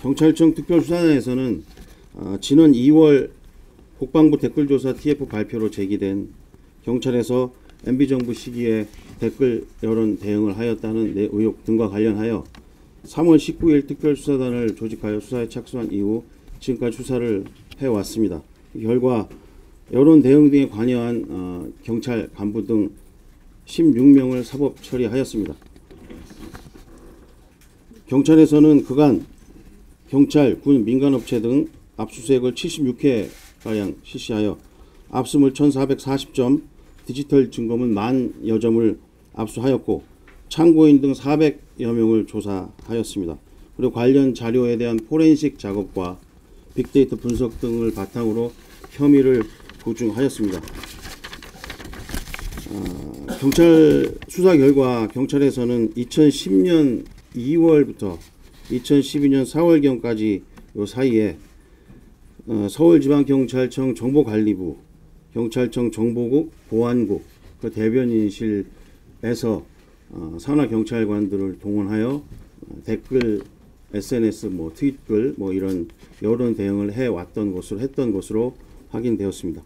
경찰청 특별수사단에서는 지난 2월 국방부 댓글조사 TF 발표로 제기된 경찰에서 MB정부 시기에 댓글 여론 대응을 하였다는 의혹 등과 관련하여 3월 19일 특별수사단을 조직하여 수사에 착수한 이후 지금까지 수사를 해왔습니다. 결과 여론 대응 등에 관여한 경찰 간부 등 16명을 사법 처리하였습니다. 경찰에서는 그간 경찰, 군, 민간업체 등 압수수색을 76회가량 실시하여 압수물 1440점, 디지털 증거물 10,000여 점을 압수하였고 참고인 등 400여 명을 조사하였습니다. 그리고 관련 자료에 대한 포렌식 작업과 빅데이터 분석 등을 바탕으로 혐의를 고증하였습니다. 경찰 수사 결과 경찰에서는 2010년 2월부터 2012년 4월경까지 요 사이에 서울지방경찰청 정보관리부, 경찰청 정보국, 보안국, 그 대변인실에서 산하경찰관들을 동원하여 댓글, SNS, 트윗글, 이런 여론 대응을 했던 것으로 확인되었습니다.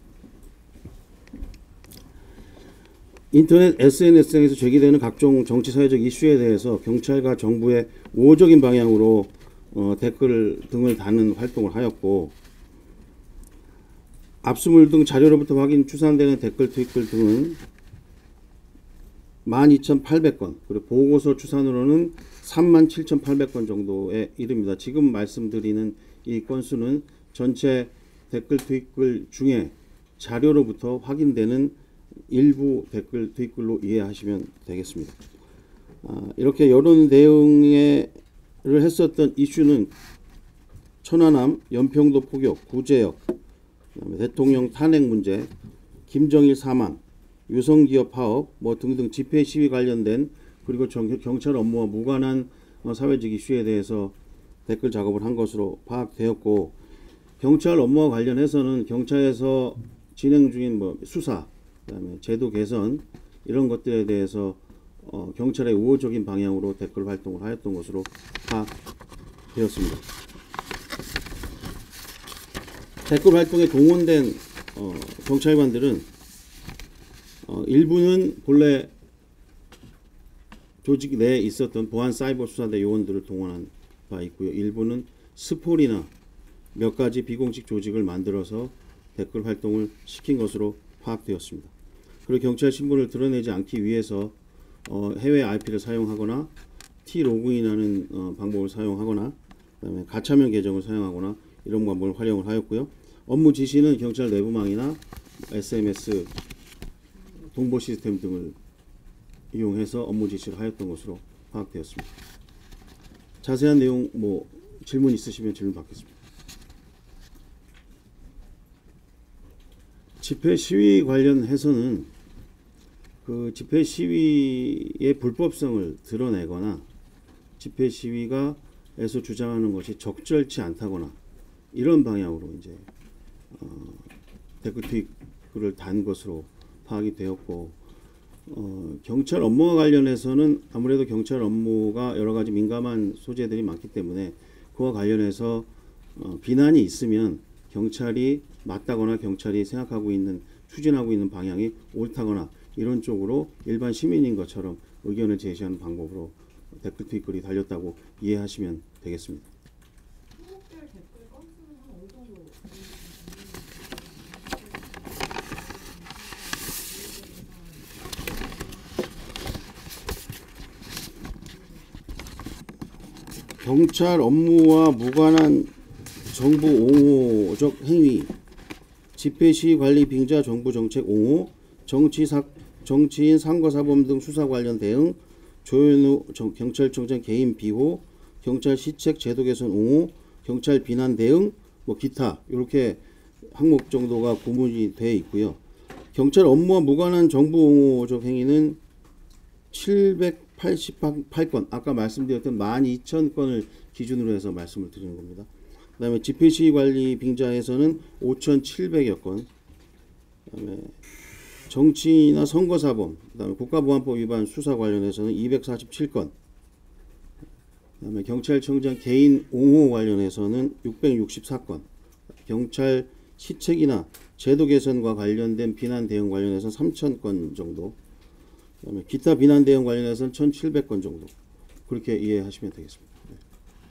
인터넷 SNS 등에서 제기되는 각종 정치사회적 이슈에 대해서 경찰과 정부의 우호적인 방향으로 댓글 등을 다는 활동을 하였고, 압수물 등 자료로부터 확인 추산되는 댓글, 트윗글 등은 12,800건, 그리고 보고서 추산으로는 37,800건 정도에 이릅니다. 지금 말씀드리는 이 건수는 전체 댓글, 트윗글 중에 자료로부터 확인되는 일부 댓글, 트윗글로 이해하시면 되겠습니다. 이렇게 여론 대응을 했었던 이슈는 천안함, 연평도 포격, 구제역, 그다음에 대통령 탄핵 문제, 김정일 사망, 유성기업 파업 등등 집회 시위 관련된, 그리고 경찰 업무와 무관한 사회적 이슈에 대해서 댓글 작업을 한 것으로 파악되었고, 경찰 업무와 관련해서는 경찰에서 진행 중인 수사, 그다음에 제도 개선 이런 것들에 대해서 경찰의 우호적인 방향으로 댓글 활동을 하였던 것으로 파악되었습니다. 댓글 활동에 동원된 경찰관들은 일부는 본래 조직 내에 있었던 보안사이버수사대 요원들을 동원한 바 있고요. 일부는 스폴이나 몇 가지 비공식 조직을 만들어서 댓글 활동을 시킨 것으로 파악되었습니다. 그리고 경찰 신분을 드러내지 않기 위해서 해외 IP를 사용하거나 T-로그인하는 방법을 사용하거나, 그다음에 가차면 계정을 사용하거나 이런 방법을 활용을 하였고요. 업무 지시는 경찰 내부망이나 SMS 동보 시스템 등을 이용해서 업무 지시를 하였던 것으로 파악되었습니다. 자세한 내용 질문 있으시면 질문 받겠습니다. 집회 시위 관련해서는 그 집회 시위의 불법성을 드러내거나 집회 시위가에서 주장하는 것이 적절치 않다거나 이런 방향으로 이제 댓글 트윗글을 단 것으로 파악이 되었고, 경찰 업무와 관련해서는 아무래도 경찰 업무가 여러 가지 민감한 소재들이 많기 때문에 그와 관련해서 비난이 있으면 경찰이 맞다거나 경찰이 생각하고 있는, 추진하고 있는 방향이 옳다거나 이런 쪽으로 일반 시민인 것처럼 의견을 제시하는 방법으로 댓글 트윗글이 달렸다고 이해하시면 되겠습니다. 경찰 업무와 무관한 정부 옹호적 행위, 집회 시위 관리 빙자 정부 정책 옹호, 정치인 상거사범 등 수사 관련 대응, 조현우 경찰청장 개인 비호, 경찰 시책 제도 개선 옹호, 경찰 비난 대응, 기타 이렇게 항목 정도가 구분이 되어 있고요. 경찰 업무와 무관한 정부 옹호적 행위는 788건, 아까 말씀드렸던 12,000건을 기준으로 해서 말씀을 드리는 겁니다. 그 다음에 집회 시위 관리 빙자에서는 5,700여 건, 그 다음에 정치나 선거사범, 그 다음에 국가보안법 위반 수사 관련해서는 247건, 그다음에 경찰청장 개인 옹호 관련해서는 664건, 경찰 시책이나 제도 개선과 관련된 비난 대응 관련해서 3,000건 정도, 그다음에 기타 비난 대응 관련해서는 1,700건 정도, 그렇게 이해하시면 되겠습니다.